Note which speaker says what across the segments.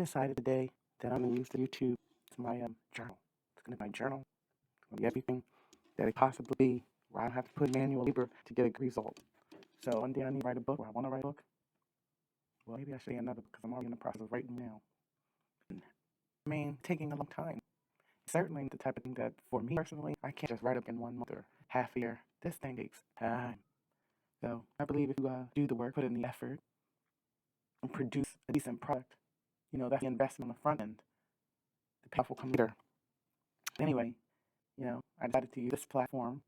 Speaker 1: decided today that I'm going to use the YouTube as my journal. It's going to be my journal. It's going to be everything that it possibly be, where I don't have to put manual labor to get a good result. So one day I need to write a book, or I want to write a book. Well, maybe I should get another, because I'm already in the process of writing now. I mean, taking a long time. Certainly the type of thing that, for me personally, I can't just write up in 1 month or half a year. This thing takes time. So I believe if you do the work, put in the effort, and produce a decent product, that's the investment on the front end. The payoff will come later. Anyway, I decided to use this platform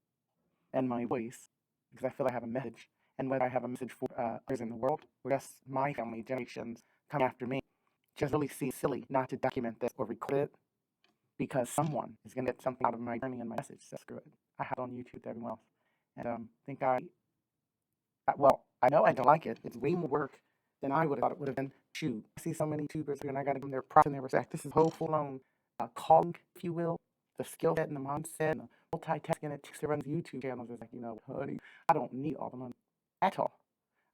Speaker 1: and my voice because I feel I have a message. And whether I have a message for others in the world or just my family generations come after me, just really seems silly not to document this or record it because someone is going to get something out of my journey and my message. So screw it. I have it on YouTube with everyone else. And think well, I know I don't like it. It's way more work than I would have thought it would have been. Shoot, I see so many YouTubers here and I got to give them their props and their respect. This is whole full-on calling, if you will, the skill set and the mindset and the multitasking it takes to run these YouTube channels. Is like, honey, I don't need all the money at all.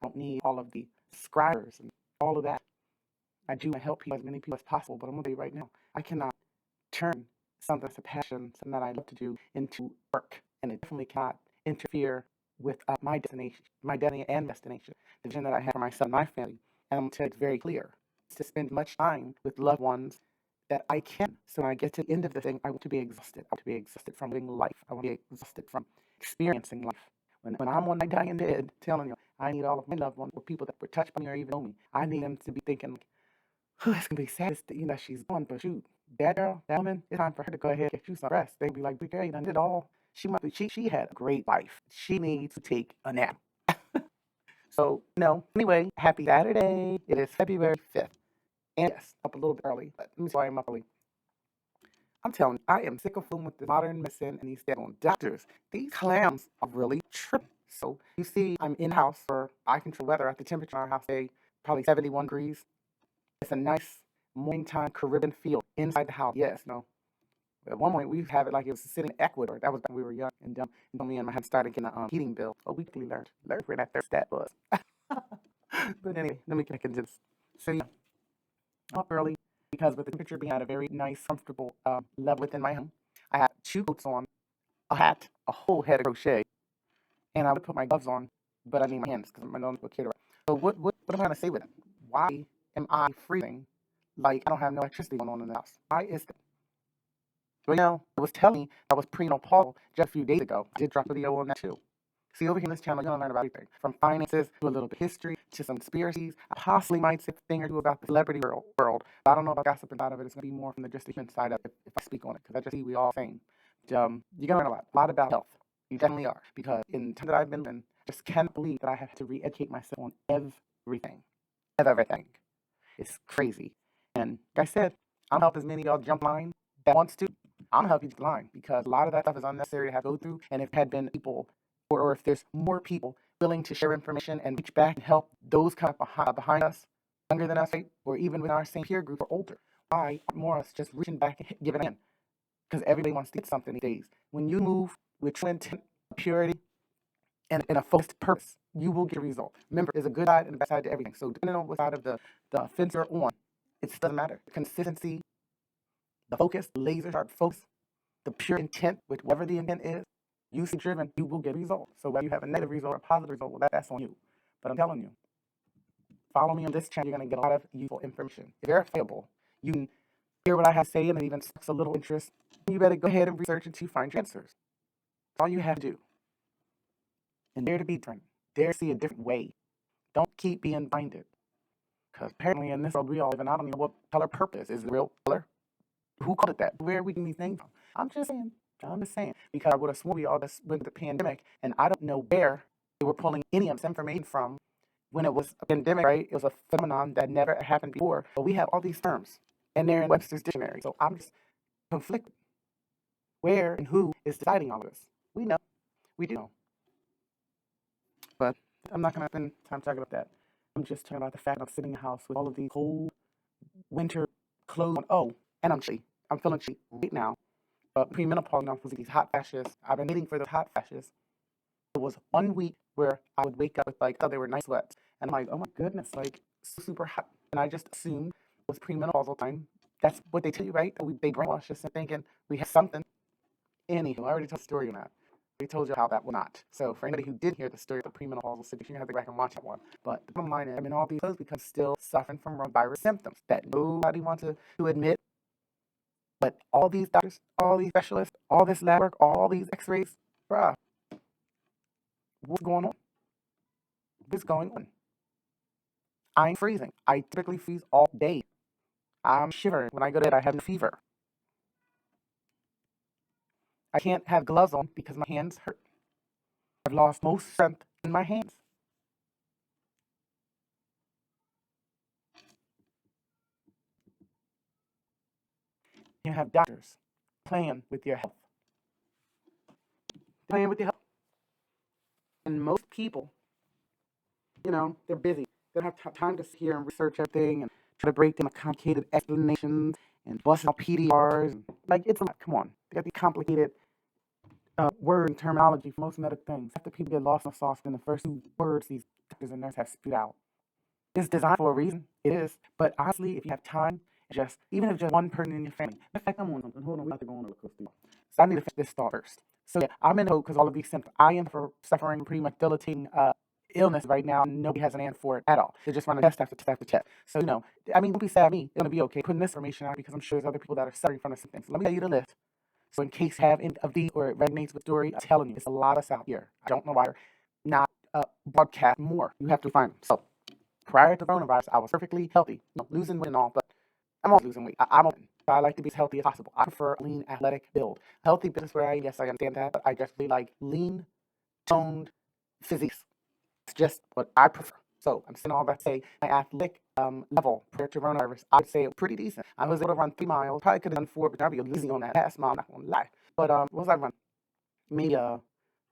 Speaker 1: I don't need all of the subscribers and all of that. I do want to help people, as many people as possible, but I'm going to tell you right now, I cannot turn something that's a passion, something that I love to do, into work. And it definitely cannot interfere with my destination, my destiny and destination, the vision that I have for myself and my family. And I'm going to tell you it's very clear. It's to spend much time with loved ones that I can. So when I get to the end of the thing, I want to be exhausted. I want to be exhausted from living life. I want to be exhausted from experiencing life. When I'm on my dying bed, telling you, I need all of my loved ones or people that were touched by me or even know me, I need them to be thinking, like, oh, it's going to be sad that she's gone, but shoot, that girl, that woman, it's time for her to go ahead and get you some rest. They'd be like, big girl, you done did it all. She had a great life. She needs to take a nap. So, anyway, happy Saturday. It is February 5th. And yes, up a little bit early, but let me see why I'm up early. I'm telling you, I am sick of fooling with the modern medicine and these daggone doctors. These clowns are really tripping. So, you see, I'm in-house for I control weather at the temperature in our house today, probably 71 degrees. It's a nice morning time Caribbean feel inside the house. Yes, no. At one point, we have it like it was sitting in Ecuador. That was when we were young and dumb. And me and my husband started getting a heating bill. A weekly learned where that thermostat was. But anyway, let me get into this. So, yeah, I'm up early because with the temperature being at a very nice, comfortable level within my home, I had 2 coats on, a hat, a whole head of crochet, and I would put my gloves on, but I need my hands because my nose will carry. So what am I going to say with it? Why am I freezing like I don't have no electricity going on in the house? Why is that? Well, it was telling me that was prenatal just a few days ago. I did drop a video on that too. See, over here on this channel, you're going to learn about everything. From finances to a little bit of history to some conspiracies. I possibly might say a thing or two about the celebrity world. But I don't know about gossip inside of it. It's going to be more from just the human side of it if I speak on it. Because I just see we all same. You're going to learn a lot about health. You definitely are. Because in the time that I've been living, I just can't believe that I have to re-educate myself on everything. Everything. It's crazy. And like I said, I'm helping as many of y'all jump line that wants to. I'm gonna help you line because a lot of that stuff is unnecessary to have to go through. And if had been people, or if there's more people willing to share information and reach back and help those kind of behind us, younger than us, right? Or even with our same peer group or older, why aren't more of us just reaching back and giving in? Because everybody wants to get something these days. When you move with true intent, purity, and a focused purpose, you will get a result. Remember, there's a good side and a bad side to everything. So depending on what side of the fence you're on, it doesn't matter. Consistency, the focus, laser sharp focus, the pure intent with whatever the intent is, you see driven, you will get a result. So whether you have a negative result or a positive result, well, that's on you. But I'm telling you, follow me on this channel. You're going to get a lot of useful information. If you're available, you can hear what I have to say and it even sparks a little interest. You better go ahead and research until you find your answers. That's all you have to do. And dare to be different. Dare to see a different way. Don't keep being blinded. Because apparently in this world we all live in, I don't know what color purpose is the real color. Who called it that? Where are we getting these things from? I'm just saying. Because I would have sworn we all just went to the pandemic, and I don't know where they were pulling any of this information from when it was a pandemic, right? It was a phenomenon that never happened before. But we have all these terms, and they're in Webster's dictionary. So I'm just conflicted. Where and who is deciding all of this? We know. We do know. But I'm not going to spend time talking about that. I'm just talking about the fact of sitting in the house with all of these cold winter clothes on. Oh, and I'm chilly. I'm feeling chilly right now. But premenopause, I'm supposed to these hot flashes. I've been waiting for those hot flashes. It was 1 week where I would wake up with like, oh, they were nice sweats. And I'm like, oh my goodness, like super hot. And I just assumed was premenopausal time. That's what they tell you, right? They brainwash us into thinking we have something. Anywho, I already told the story on that. We told you how that was not. So for anybody who did hear the story of the premenopausal situation, you have to go back and watch that one. But the bottom line is, I mean, all these folks because still suffering from coronavirus symptoms that nobody wants to admit. But all these doctors, all these specialists, all this lab work, all these X-rays, bruh, what's going on? What's going on? I'm freezing. I typically freeze all day. I'm shivering when I go to bed. I have a fever. I can't have gloves on because my hands hurt. I've lost most strength in my hands. You have doctors playing with your health, playing with your health. And most people, they're busy. They don't have time to sit here and research everything and try to break down complicated explanations and bust out PDRs. Like, it's a lot. Come on. They got these complicated word and terminology for most medical things. After people get lost in the sauce in the first two words these doctors and nurses have spewed out. It's designed for a reason. It is. But honestly, if you have time, even if just one person in your family. In fact, I'm on something. Hold on, we have to go on a little coaster. So I need to finish this thought first. So yeah, I'm in hope because all of these symptoms. I am suffering pretty much debilitating illness right now. Nobody has an answer for it at all. They're just running test after test after test. So I mean, don't be sad at me. It's gonna be okay. Putting this information out because I'm sure there's other people that are suffering from the same things. So let me tell you the list. So in case you have any of these or it resonates with the story, I'm telling you, it's a lot of us out here. I don't know why they're not broadcast more. You have to find them. So prior to coronavirus, I was perfectly healthy, losing weight and all, but I'm always losing weight. I'm open. So I like to be as healthy as possible. I prefer a lean, athletic build. Healthy business where yes, I understand that, but I just really like lean, toned physiques. It's just what I prefer. So I'm saying all that to say my athletic level prior to coronavirus, I would say it was pretty decent. I was able to run 3 miles. Probably could have done 4, but I'd be lazy on that last mile. I'm not gonna lie. But what was I running? Maybe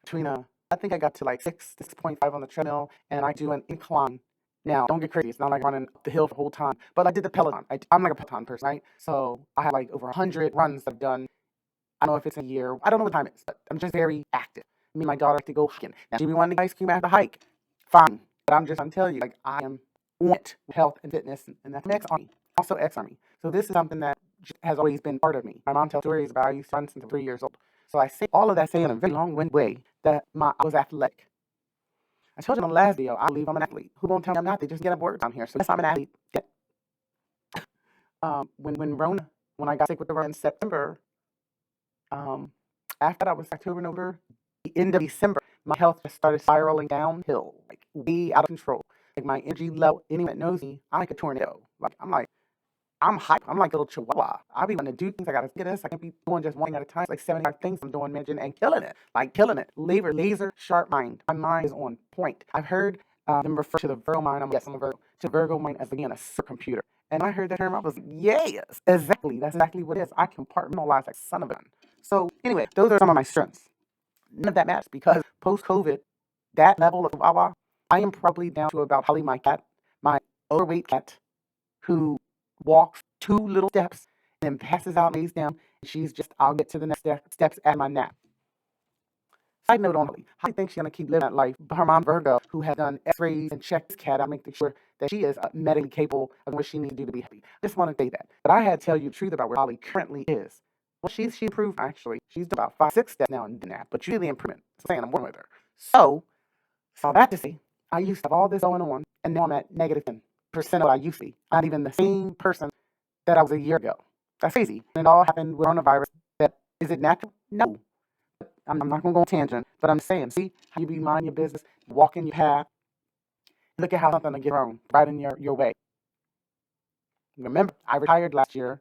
Speaker 1: between I think I got to like 6.5 on the treadmill, and I do an incline. Now, don't get crazy. It's not like running up the hill the whole time, but I did the Peloton. I'm like a Peloton person, right? So I have like over 100 runs I've done. I don't know if it's a year. I don't know what time it is, but I'm just very active. Me and my daughter like to go hiking. Now, she be wanting ice cream after the hike. Fine. But I'm telling you, like, I am on it with health and fitness, and that's ex-Army. Also ex-Army. So this is something that has always been part of me. My mom tells stories about I used to run since I'm 3 years old. So I say all of that saying in a very long-winded way that I was athletic. I told you in the last video, I believe I'm an athlete. Who gonna tell me I'm not? They just get up words down here. So yes, I'm an athlete. Yeah. When I got sick with the Rona in September, after that was October, November, the end of December, my health just started spiraling downhill, like way out of control. Like my energy level, anyone that knows me, I'm like a tornado. I'm hype. I'm like a little chihuahua. I be wanting to do things. I gotta get this. I can't be doing just one at a time. It's like 75 things I'm doing, managing and killing it. Like killing it. Laser sharp mind. My mind is on point. I've heard them refer to the Virgo mind. I'm a Virgo. To Virgo mind as again a supercomputer. And I heard that term. I was like, yes, exactly. That's exactly what it is. I compartmentalize like son of a gun. So anyway, those are some of my strengths. None of that matters because post COVID, that level of chihuahua, I am probably down to about Holly, my cat, my overweight cat, who walks 2 little steps and then passes out, lays down, and she's just, I'll get to the next steps at my nap. Side note on Holly. Holly thinks she's going to keep living that life. But her mom, Virgo, who has done x-rays and checked this cat out, making sure that she is medically capable of what she needs to do to be happy. Just want to say that. But I had to tell you the truth about where Holly currently is. Well, she improved, actually. She's done about 5, 6 steps now in the nap, but she's really improvement. So I'm saying I'm working with her. So that to say, I used to have all this going on, and now I'm at negative 10% of what I used to be. I'm not even the same person that I was a year ago. That's crazy. And it all happened with coronavirus. Is it natural? No. I'm not going to go on tangent, but I'm saying, see how you be minding your business, walking your path. Look at how something will get thrown right in your way. Remember, I retired last year,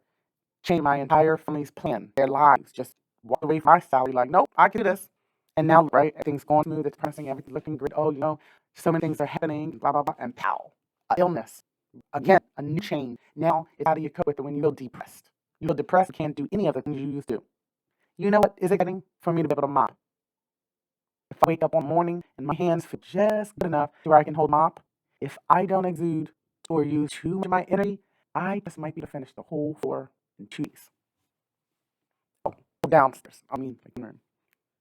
Speaker 1: changed my entire family's plan, their lives, just walked away from my salary, like, nope, I can do this. And now, right, everything's going smooth, it's promising, everything's looking great. Oh, so many things are happening, blah, blah, blah, and pow, illness. Again, a new change. Now, it's how do you cope with it when you feel depressed? You feel depressed, you can't do any of the things you used to. You know what is exciting for me to be able to mop? If I wake up one morning and my hands feel just good enough to where I can hold mop, if I don't exude or use too much of my energy, I just might be able to finish the whole floor in 2 weeks. Oh, downstairs.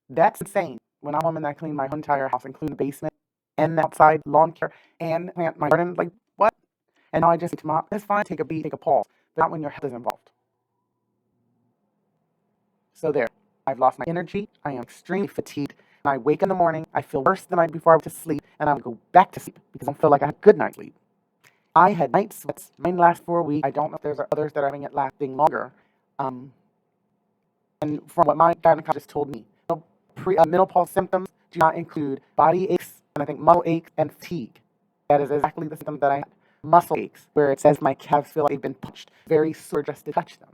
Speaker 1: That's insane. When I'm a woman that clean my entire house, including the basement and the outside lawn care and plant my garden, like what? And now I just say to mom, that's fine, take a beat, take a pause, but not when your health is involved. So there, I've lost my energy, I am extremely fatigued, and I wake in the morning, I feel worse the night before I went to sleep, and I'm going to go back to sleep because I don't feel like I had a good night's sleep. I had night sweats. Mine last for a week. I don't know if there's others that are having it lasting longer. Um, and from what my gynecologist told me, menopause symptoms do not include body aches, and I think muscle aches and fatigue. That is exactly the symptoms that I had. Muscle aches, where it says my calves feel like they've been punched. Very sore just to touch them.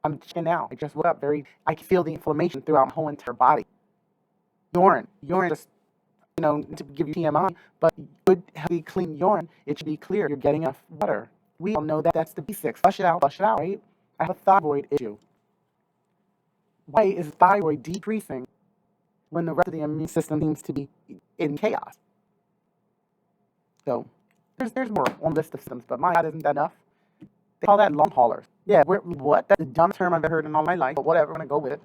Speaker 1: I'm checking now. I just woke up I can feel the inflammation throughout my whole entire body. Urine just, to give you TMI, but good, healthy, clean urine, it should be clear. You're getting enough water. We all know that that's the B6. Flush it out, right? I have a thyroid issue. Why is thyroid decreasing when the rest of the immune system seems to be in chaos? So there's more on the list of symptoms, but my God, isn't that enough? They call that long haulers. Yeah, what? That's the dumbest term I've ever heard in all my life, but whatever, I'm going to go with it.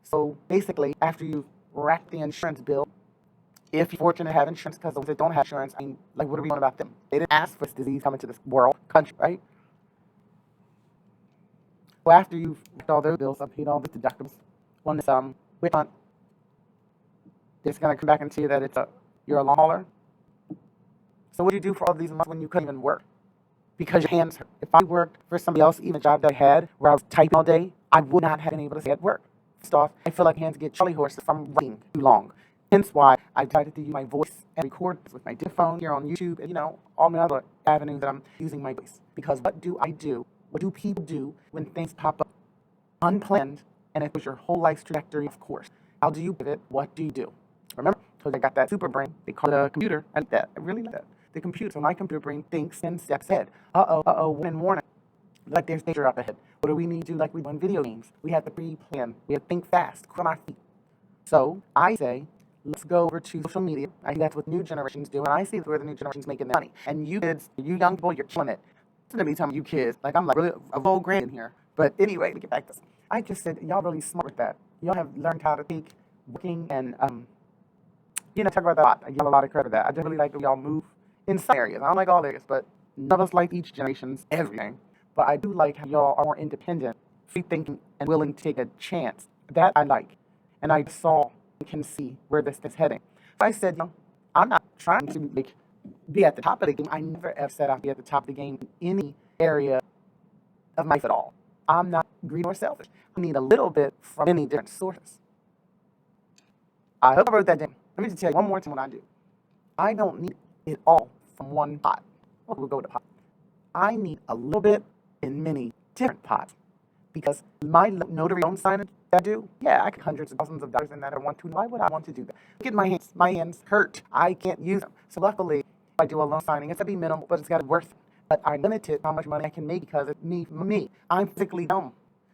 Speaker 1: So basically, after you've racked the insurance bill, if you're fortunate to have insurance, because those that don't have insurance, I mean, like, what are we doing about them? They didn't ask for this disease coming to this country, right? So after you've racked all those bills, I've paid all the deductibles on this witch hunt, it's going to come back and tell you that you're a long hauler. So what do you do for all these months when you couldn't even work? Because your hands hurt. If I worked for somebody else, even a job that I had where I was typing all day, I would not have been able to stay at work. First off, I feel like hands get Charlie horses from writing too long. Hence why I decided to use my voice and record with my phone here on YouTube and, all my other avenues that I'm using my voice. Because what do I do? What do people do when things pop up unplanned and it was your whole life's trajectory, of course? How do you pivot? What do you do? Remember, because I got that super brain. They call it a computer. I like that. I really like that. The computer, so my computer brain thinks 10 steps ahead. Warning. Like there's danger up ahead. What do we need to do like we do in video games? We have to pre-plan. We have to think fast, quick on our feet. So I say, let's go over to social media. I think that's what new generations do, and I see where the new generation's making their money. And you kids, you young people, you're killing it. Listen to me telling you kids, like I'm like really a old grand in here. But anyway, to get back to this, I just said y'all really smart with that. Y'all have learned how to think, working, and talk about that a lot. I give a lot of credit for that. I just really like that y'all move in some areas. I don't like all areas, but none of us like each generation's everything. But I do like how y'all are more independent, free thinking, and willing to take a chance. That I like. And I saw and can see where this is heading. So I said, I'm not trying to be at the top of the game. I never have said I'd be at the top of the game in any area of life at all. I'm not greedy or selfish. I need a little bit from many different sources. I hope I wrote that down. Let me just tell you one more time what I do. I don't need it all from one pot. We'll go with the pot. I need a little bit in many different pots because my notary loan signage that I do, I could hundreds of thousands of dollars in that I want to. Why would I want to do that? Look at my hands. My hands hurt. I can't use them. So luckily, if I do a loan signing, it's going to be minimal, but it's got to be worth it. But I limited how much money I can make because it's me. I'm physically dumb.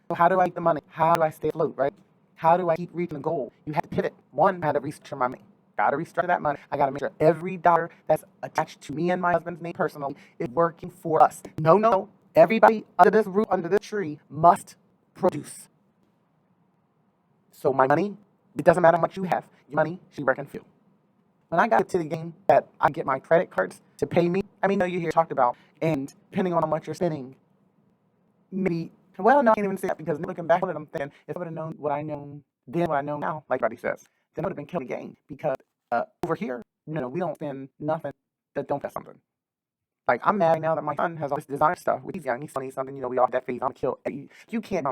Speaker 1: So how do I make the money? How do I stay afloat, right? How do I keep reaching the goal? You have to pivot. One, I had to restructure my money. Got to restructure that money. I got to make sure every dollar that's attached to me and my husband's name personally is working for us. No. Everybody under this roof, under this tree, must produce. So my money, it doesn't matter how much you have. Your money should work and feel. When I got to the game that I get my credit cards to pay me, you hear talked about, and depending on how much you're spending, maybe, no, I can't even say that because looking back on it, I'm thinking, if I would have known what I know then, what I know now, like everybody says, then I would have been killing the game because over here, we don't spend nothing that don't have something. Like, I'm mad now that my son has all this design stuff. He's young, he's 20-something, we all have that phase. I'm kill. You can't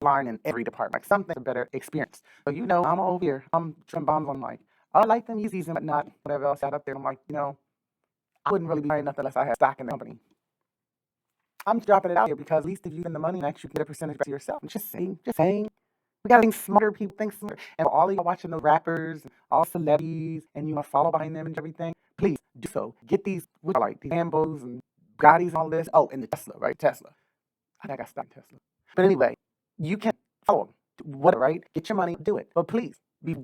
Speaker 1: line in every department. Like, some things are better experience. So, I'm over here. I'm trimming bombs on I like them Yeezys and whatnot, whatever else out up there. I'm like, I wouldn't really be buying nothing unless I had stock in the company. I'm just dropping it out here because at least if you spend the money, actually get a percentage back to yourself. I'm just saying. We gotta think smarter. People think smarter. And all of y'all watching the rappers, all celebrities, and you want to follow behind them and everything, please do so. Get these, these Lambos and Bugattis and all this. Oh, and the Tesla, right? Tesla. I think I stopped Tesla. But anyway, you can follow them. Whatever, right? Get your money, do it. But please,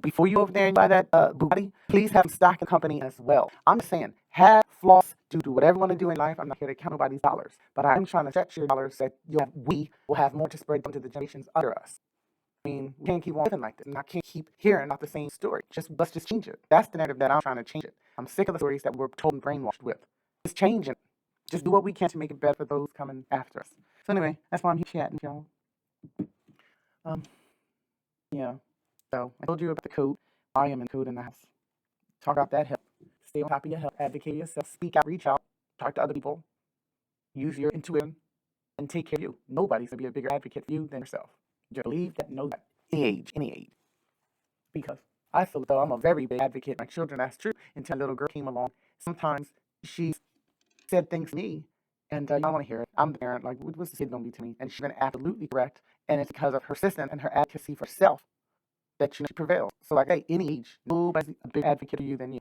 Speaker 1: before you over there and buy that Bugatti, please have stock in the company as well. I'm just saying, have floss, do whatever you want to do in life. I'm not here to count nobody's dollars. But I'm trying to stretch your dollars so that we will have more to spread down to the generations under us. We can't keep on living like this. And I can't keep hearing about the same story. Let's just change it. That's the narrative that I'm trying to change it. I'm sick of the stories that we're told and brainwashed with. It's changing. just do what we can to make it better for those coming after us. So anyway, that's why I'm here chatting, y'all. Um, yeah. So I told you about the code. I am in code in the house. Talk about that health. Stay on top of your health. Advocate yourself. Speak out. Reach out. Talk to other people. Use your intuition and take care of you. Nobody's gonna be a bigger advocate for you than yourself. Just believe that. Know that. Any age. Because I feel though I'm a very big advocate for my children. That's true. Until a little girl came along. Sometimes she said things to me, and I don't want to hear it. I'm the parent. Like, what's the kid gonna be to me? And she's been absolutely correct. And it's because of her persistence and her advocacy for self that she prevails. So, like, hey, any age, nobody's a big advocate for you than you.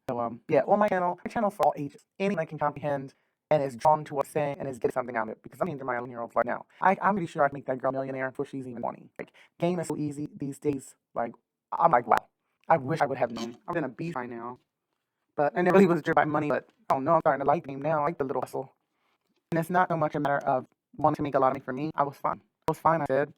Speaker 1: So, yeah, on my channel for all ages, anyone can comprehend and is drawn to what I'm saying and is getting something out of it. Because I'm into my 11-year-old right now. I'm pretty sure I can make that girl a millionaire before she's even 20. Like, game is so easy these days. Like, I'm like, wow. I wish I would have known. I'm in a beast right now. But I never really was driven by money. But I don't know. I'm starting to like the game now. I like the little hustle. And it's not so much a matter of wanting to make a lot of money for me. I was fine. I said.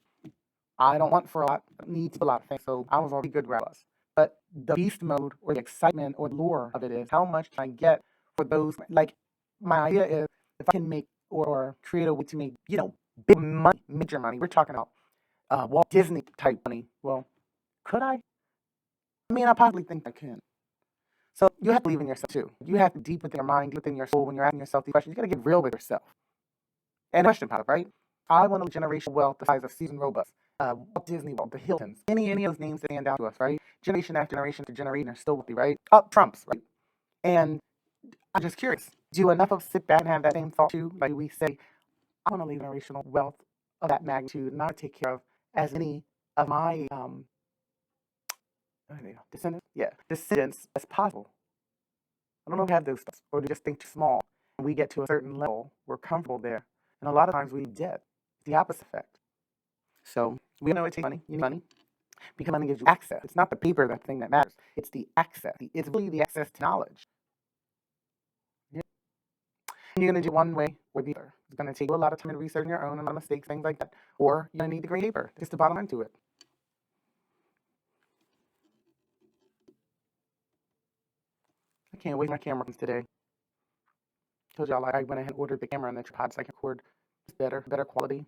Speaker 1: I don't want for a lot, need a lot of things, so I was already good where I was. But the beast mode or the excitement or lure of it is how much can I get for those, like, my idea is if I can make or create a way to make, big money, major money, we're talking about Walt Disney type money. Well, could I? I mean, I possibly think I can. So you have to believe in yourself too. You have to deep within your mind, deep within your soul, when you're asking yourself these questions, you got to get real with yourself. And question about it, right? I want a generational wealth the size of Susan Roebuck, Walt Disney World, the Hiltons, any of those names that stand out to us, right? Generation after generation to generation are still wealthy, right? Trump's, right? And I'm just curious, do enough of us sit back and have that same thought too? Like we say, I want to leave generational wealth of that magnitude, and I would take care of as many of my descendants as possible. I don't know if we have those thoughts, or do we just think too small. When we get to a certain level, we're comfortable there, and a lot of times we debt. The opposite effect. So we know it takes money. You need money because money gives you access. It's not the paper that thing that matters. It's the access. It's really the access to knowledge. Yeah. And you're gonna do one way or the other. It's gonna take you a lot of time and research on your own, and a lot of mistakes, things like that. Or you're gonna need the green paper. It's the bottom line to it. I can't wait for my camera comes today. Told y'all I went ahead and ordered the camera and the tripod so I can record better quality.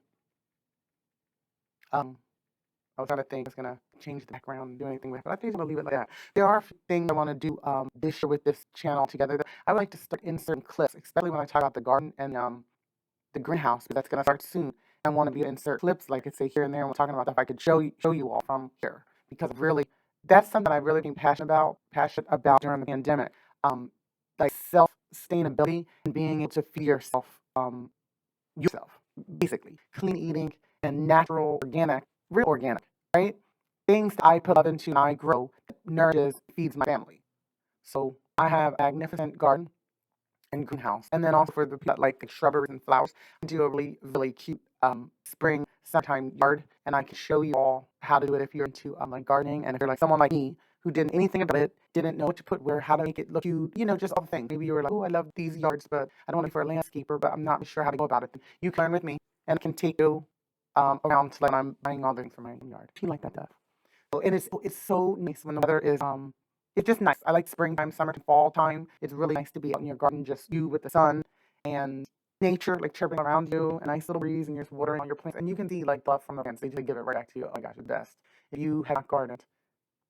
Speaker 1: I was trying to think I was gonna change the background and do anything with it, but I think I'm gonna leave it like that. There are a few things I want to do this year with this channel together. I would like to start inserting clips, especially when I talk about the garden and the greenhouse, but that's gonna start soon. I want to be able to insert clips, like I say here and there. And we're talking about stuff I could show you all from here because really that's something I've really been passionate about during the pandemic. Like self sustainability and being able to feed yourself, basically clean eating and natural, organic, real organic, right? Things that I put up into and I grow, nourishes, feeds my family. So I have a magnificent garden and greenhouse, and then also for the like shrubberies and flowers, I do a really cute spring summertime yard, and I can show you all how to do it if you're into like gardening, and if you're like someone like me who didn't anything about it, didn't know what to put where, how to make it look cute, just all the things. Maybe you were like, oh, I love these yards, but I don't want to be for a landscaper, but I'm not sure how to go about it. You can learn with me, and I can take you around to like I'm buying all the things for my yard. If you like that stuff. So, and it's so nice when the weather is it's just nice. I like springtime, summer, fall time. It's really nice to be out in your garden, just you with the sun and nature like chirping around you, a nice little breeze, and you're just watering all your plants. And you can see like love from the plants. They just give it right back to you. Oh my gosh, the best. If you have not gardened,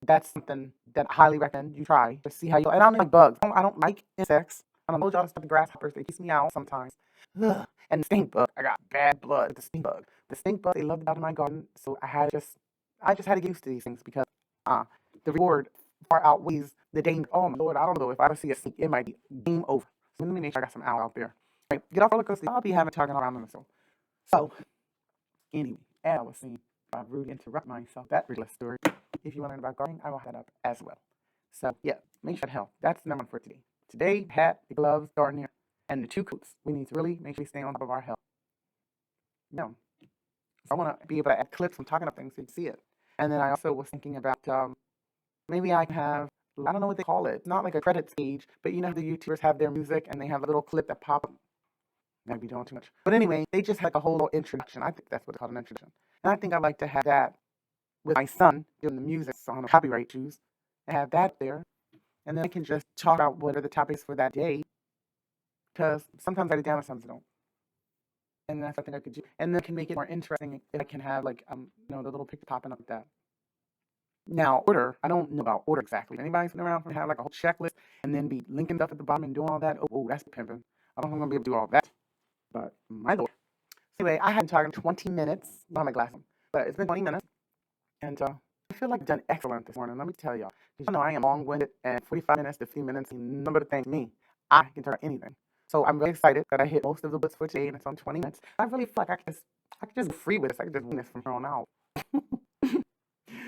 Speaker 1: that's something that I highly recommend you try to see how you. And I don't like bugs. I don't like insects. I don't know y'all stuff the grasshoppers. They piss me out sometimes. Ugh. And the stink bug. I got bad blood with the stink bug. The stink bug. They loved it out in my garden, so I just had to get used to these things because the reward far outweighs the danger. Oh my lord, I don't know if I ever see a snake, it might be game over. So let me make sure I got some owl out there. Right, get off roller coaster. I'll be having talking around myself. So anyway, as I was saying, I rudely interrupt myself. That ridiculous story. If you want to learn about gardening, I will have that up as well. So yeah, make sure to health. That's the number one for today. Today, hat, the gloves, gardening, and the 2 coats. We need to really make sure we stay on top of our health. Yeah. So I want to be able to add clips from talking about things so you can see it. And then I also was thinking about maybe I can have, I don't know what they call it. It's not like a credits page, but you know how the YouTubers have their music and they have a little clip that pop up. Might be doing too much. But anyway, they just had like a whole little introduction. I think that's what it's called, an introduction. And I think I'd like to have that with my son doing the music, so I don't have copyright issues. And have that there. And then I can just talk about what are the topics for that day. because sometimes I write it down and sometimes I don't. And that's what I think I could do. And then can make it more interesting if I can have like the little picture popping up like that. Now, order, I don't know about order exactly. Anybody sitting around and have like a whole checklist and then be linking stuff at the bottom and doing all that? Oh, that's pimping. I don't think I'm gonna be able to do all that. But my lord. Anyway, I hadn't talked in 20 minutes. I don't have my glasses on, but it's been 20 minutes. And I feel like I've done excellent this morning. Let me tell y'all. Because I am long-winded, and 45 minutes to 50 minutes, number of things me. I can turn anything. So I'm very excited that I hit most of the books for today, and it's on 20 minutes. I really feel like I can just go free with this. I can just win this from here on out.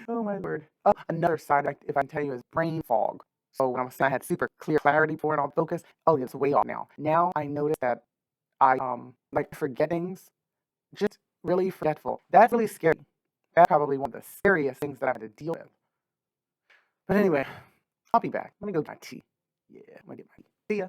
Speaker 1: Oh my word. Oh, another side, if I can tell you, is brain fog. So when I had super clear clarity for it on focus, oh, it's way off now. Now I notice that I like forget things, just really forgetful. That's really scary. That's probably one of the scariest things that I have to deal with. But anyway, I'll be back. Let me go get my tea. Yeah, I'm gonna get my tea. See ya.